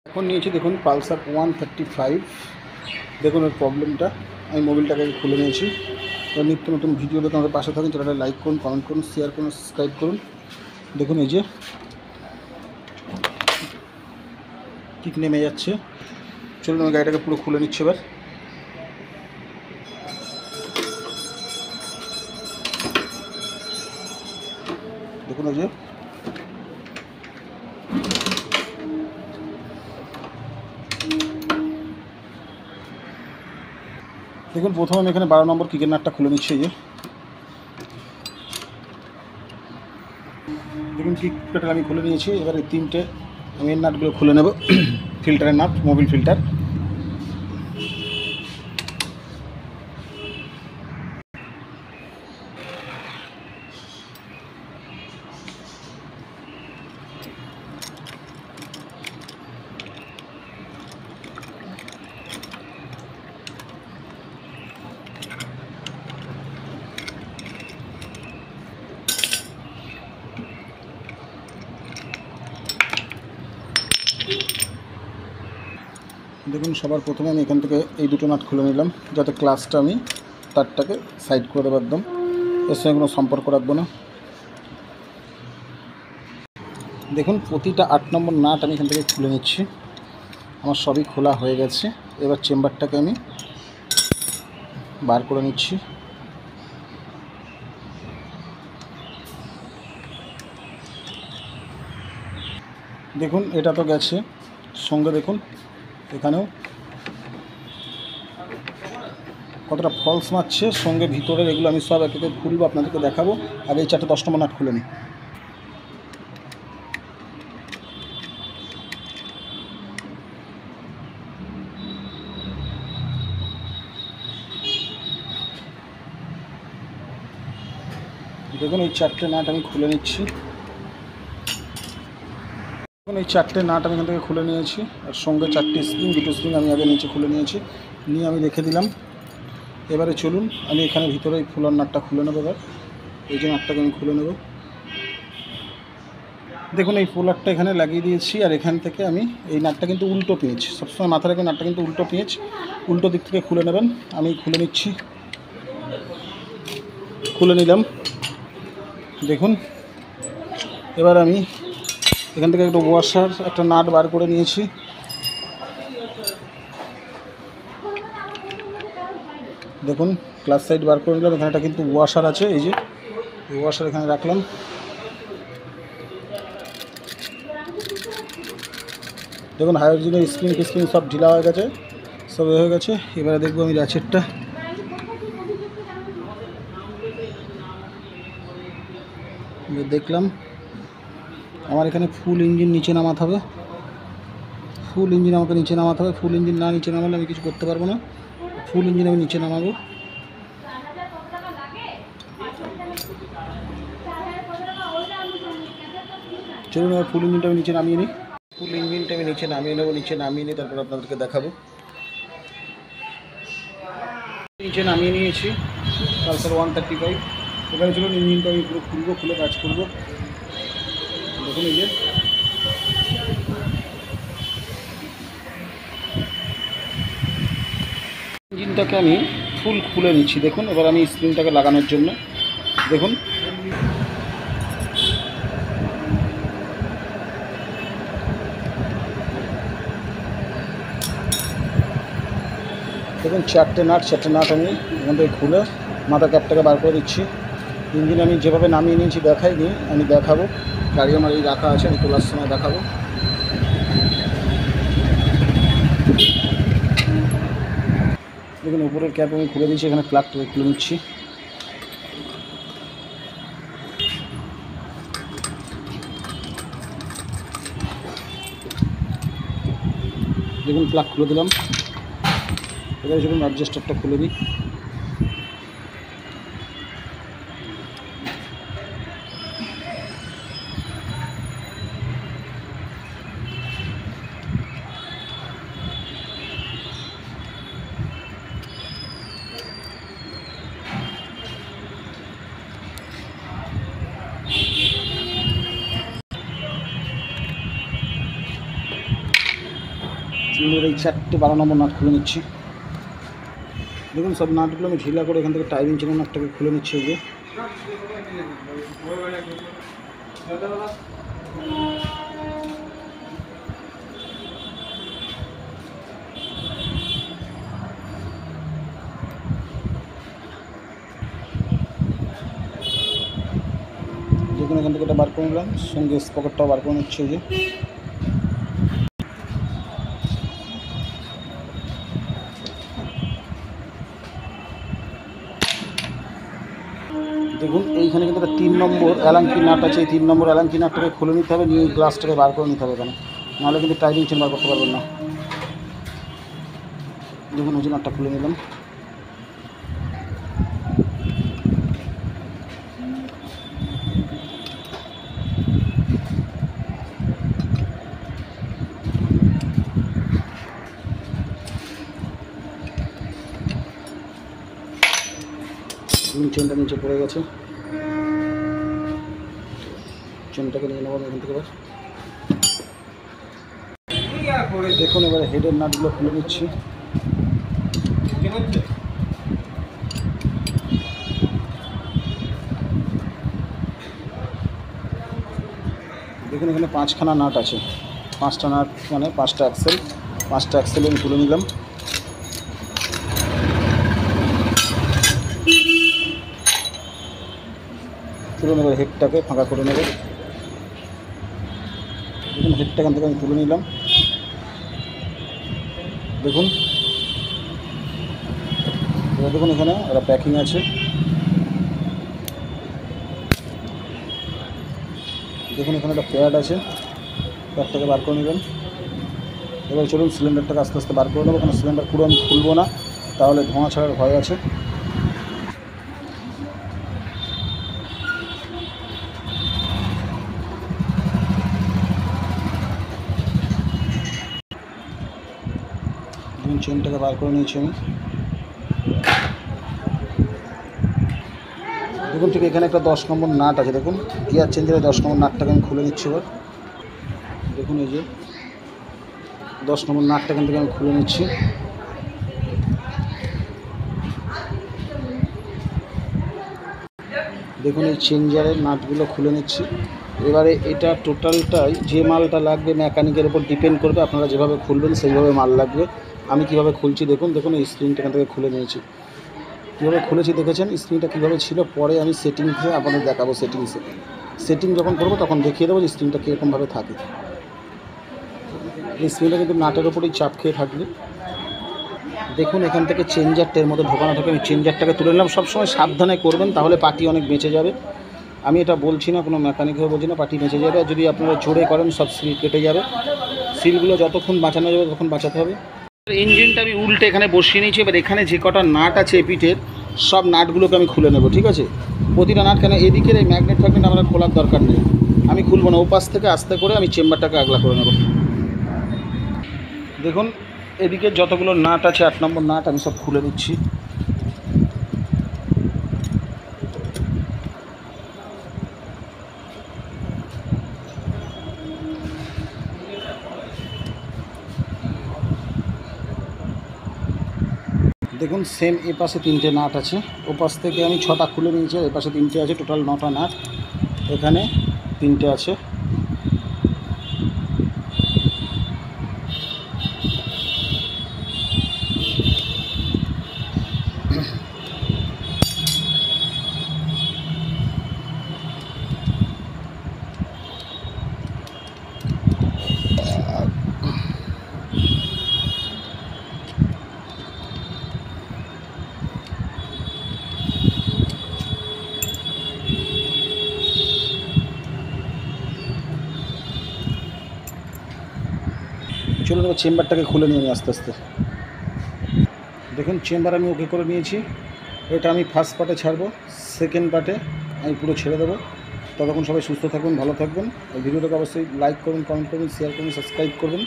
এখন নিয়েছি দেখুন পালসার 135। দেখুন এর প্রবলেমটা, আমি মোবাইলটাকে খুলে নিয়েছি। তো নিত্য নতুন ভিডিও দেখে আমাদের পাশে থাকুন, চ্যানেলটা লাইক করুন, কমেন্ট করুন, শেয়ার করুন, সাবস্ক্রাইব করুন। দেখুন এই যে কিক নেমে যাচ্ছে। চলুন আমি গাড়িটাকে পুরো খুলে নিচ্ছি এবার। দেখুন এই যে দেখুন প্রথমে আমি এখানে 12 নম্বর কিকের নাটটা খুলে নিচ্ছি। এই যে দেখুন কিক পেটাল আমি খুলে নিয়েছি। এবার এই তিনটে আমি এর নাটগুলো খুলে নেব। ফিল্টারের নাট, মোবিল ফিল্টার। দেখুন সবার প্রথমে আমি এখান থেকে এই দুটো নাট খুলে নিলাম, যাতে ক্লাচটা আমি তারটাকে সাইড করে দেবো একদম, এর সঙ্গে কোনো সম্পর্ক রাখবো না। দেখুন প্রতিটা 8 নম্বর নাট আমি এখান থেকে খুলে নিচ্ছি। আমার সবই খোলা হয়ে গেছে। এবার চেম্বারটাকে আমি বার করে নিচ্ছি। দেখুন এটা তো গেছে, সঙ্গে দেখুন এখানেও কতটা ফলস মারছে, সঙ্গে ভিতরের এগুলো আমি সব এক একে খুলবো, আপনাদেরকে দেখাবো। আগে এই 4টে 10 নম্বর নাট খুলে নিই। দেখুন এই 4টে নাট আমি খুলে নিচ্ছি। দেখুন এই 4টে নাট আমি এখান থেকে খুলে নিয়েছি, আর সঙ্গে 4টে স্প্রিং, 2টো স্প্রিং আমি আগে নিচে খুলে নিয়েছি, নিয়ে আমি রেখে দিলাম। এবারে চলুন আমি এখানে ভিতরে এই ফুলার নাটটা খুলে নেবো। এবার এই যে নাটটাকে আমি খুলে নেব। দেখুন এই ফুলারটা এখানে লাগিয়ে দিয়েছি, আর এখান থেকে আমি এই নাটটা কিন্তু উল্টো পেঁচ, সবসময় মাথায় রাখবেন নাটটা কিন্তু উল্টো পেঁচ, উল্টো দিক থেকে খুলে নেবেন। আমি খুলে নিচ্ছি, খুলে নিলাম। দেখুন এবার আমি এখান থেকে একটা ওয়াশার, একটা নাট বার করে নিয়েছি। দেখুন ক্লাস সাইড বার করে নিলাম। এখানে একটা কিন্তু ওয়াশার আছে, এই যে ওয়াশার এখানে রাখলাম। দেখুন হাইড্রোজেনের স্প্রিং সব ঢিলা হয়ে গেছে, সব হয়ে গেছে। এবারে দেখবো আমি র্যাচেটটা। দেখলাম আমার এখানে ফুল ইঞ্জিন নিচে নামাতে হবে, ফুল ইঞ্জিন আমাকে নিচে নামাতে হবে। ফুল ইঞ্জিন না নিচে নামালে আমি কিছু করতে পারবো না। ফুল ইঞ্জিন আমি নিচে নামাবো। চলুন এবার ফুল ইঞ্জিনটা আমি নিচে নামিয়ে নিই। ফুল ইঞ্জিনটা আমি নিচে নামিয়ে নেবো। নিচে নামিয়ে নিই, তারপর আপনাদেরকে দেখাবো। নিচে নামিয়ে নিয়েছি পালসার 135। এবারে চলুন ইঞ্জিনটা আমি পুরো খুলবো, খুলে কাজ করবো। দেখুন এই যে ইঞ্জিনটাকে আমি ফুল খুলে নিচ্ছি। দেখুন এবার আমি স্প্রিংটাকে লাগানোর জন্য, দেখুন দেখুন 4টে নাট আমি এখান থেকে খুলে মাথা ক্যাপটাকে বার করে দিচ্ছি। ইঞ্জিন আমি যেভাবে নামিয়ে নিয়েছি দেখাইনি, আমি দেখাবো। গাড়ি আমার এই রাখা আছে, আমি তোলার সময় দেখাবো। দেখুন উপরের ক্যাপ আমি খুলে দিচ্ছি, এখানে প্লাগটাকে খুলে নিচ্ছি। দেখুন প্লাগ খুলে দিলাম। এবারে চলুন অ্যাডজাস্টারটা খুলে দিই। চুলের এই 4টে 12 নম্বর নাট খুলে নিচ্ছি। দেখুন সব নাটগুলো আমি ঢিলা করে এখান থেকে টাইমিং চেনের নাটটাকে খুলে নিচ্ছি। এই যে দেখুন এখান থেকে এটা বার করে নিলাম, সঙ্গে স্পকেটটাও বার করে নিচ্ছে। এই যে দেখুন এইখানে কিন্তু একটা 3 নম্বর অ্যালাঙ্কি নাট আছে। এই 3 নম্বর অ্যালাঙ্কি নাটটাকে খুলে নিতে হবে, নিয়ে গ্লাসটাকে বার করে নিতে হবে এখানে, নাহলে কিন্তু টাইমিং চেন বার করতে পারবেন না। দেখুন ওই যে নাটটা খুলে নিলাম। চেনটা নিচে পড়ে গেছে, চেনটাকে নিয়ে নেবো এখান থেকে। দেখুন এবারে হেডের নাটগুলো খুলে নিচ্ছি। দেখুন এখানে 5খানা নাট আছে, 5টা নাট মানে 5টা অ্যাক্সেল, 5টা অ্যাক্সেল আমি তুলে নিলাম। তুলে নেবার হেডটাকে ফাঁকা করে নেব। দেখুন হেডটা এখান থেকে আমি তুলে নিলাম। দেখুন এবার দেখুন এখানে একটা প্যাকিং আছে। দেখুন এখানে একটা প্যাড আছে, প্যাডটাকে বার করে নেবেন। এবার চলুন সিলিন্ডারটাকে আস্তে আস্তে বার করে নেবো, কারণ সিলিন্ডার পুরো আমি খুলবো না, তাহলে ধোঁয়া ছাড়ার ভয় আছে। দেখুন চেনটাকে বার করে নিয়েছি আমি। দেখুন ঠিক এখানে একটা 10 নম্বর নাট আছে। দেখুন গিয়ার চেঞ্জের 10 নম্বর নাটটাকে আমি খুলে নিচ্ছি এবার। দেখুন এই যে 10 নম্বর নাটটা এখান থেকে আমি খুলে নিচ্ছি। দেখুন এই চেঞ্জারের নাটগুলো খুলে নিচ্ছি। এবারে এটা টোটালটাই যে মালটা লাগবে মেকানিকের উপর ডিপেন্ড করবে, আপনারা যেভাবে খুলবেন সেইভাবে মাল লাগবে। আমি কিভাবে খুলছি দেখুন। দেখুন এই স্ক্রিনটা এখান থেকে খুলে নিয়েছি, কীভাবে খুলেছি দেখেছেন। স্ক্রিনটা কীভাবে ছিল পরে আমি সেটিংসে আপনাদের দেখাবো। সেটিং যখন করবো তখন দেখিয়ে দেবো যে স্ক্রিনটা কীরকমভাবে থাকে। এই স্ক্রিনটা কিন্তু নাটের ওপরেই চাপ খেয়ে থাকবে। দেখুন এখান থেকে চেঞ্জারটার মধ্যে ঢোকানো থাকে, আমি চেঞ্জারটাকে তুলে নিলাম। সবসময় সাবধানে করবেন, তাহলে পার্টি অনেক বেঁচে যাবে। আমি এটা বলছি না, কোনো মেকানিক হয়ে বলছি না, পার্টি বেঁচে যাবে। আর যদি আপনারা জোরে করেন সব সিল কেটে যাবে। সিলগুলো যতক্ষণ বাঁচানো যাবে ততক্ষণ বাঁচাতে হবে। ইঞ্জিনটা আমি উল্টে এখানে বসিয়ে নিয়েছি। এবার এখানে যে কটা নাট আছে এপিটের সব নাটগুলোকে আমি খুলে নেব, ঠিক আছে। প্রতিটা নাট, কেন এদিকের এই ম্যাগনেট ফ্যাগনেট আমার খোলার দরকার নেই, আমি খুলবো না। ওপাশ থেকে আস্তে করে আমি চেম্বারটাকে আগলা করে নেব। দেখুন এদিকে যতগুলো নাট আছে 8 নম্বর নাট আমি সব খুলে দিচ্ছি। দেখুন সেম এ পাশে 3টে নাট আছে, ও পাশ থেকে আমি 6টা খুলে নিয়েছি। এ পাশে 3টে আছে, টোটাল 9টা নাট। এখানে 3টে আছে। চলুন এবার চেম্বারটাকে খুলে নিয়ে আমি আস্তে আস্তে। দেখুন চেম্বার আমি ওকে করে নিয়েছি। এটা আমি ফার্স্ট পার্টে ছাড়বো, সেকেন্ড পার্টে আমি পুরো ছেড়ে দেবো। ততক্ষণ সবাই সুস্থ থাকবেন, ভালো থাকবেন। এই ভিডিওটাকে অবশ্যই লাইক করুন, কমেন্ট করুন, শেয়ার করুন, সাবস্ক্রাইব করবেন।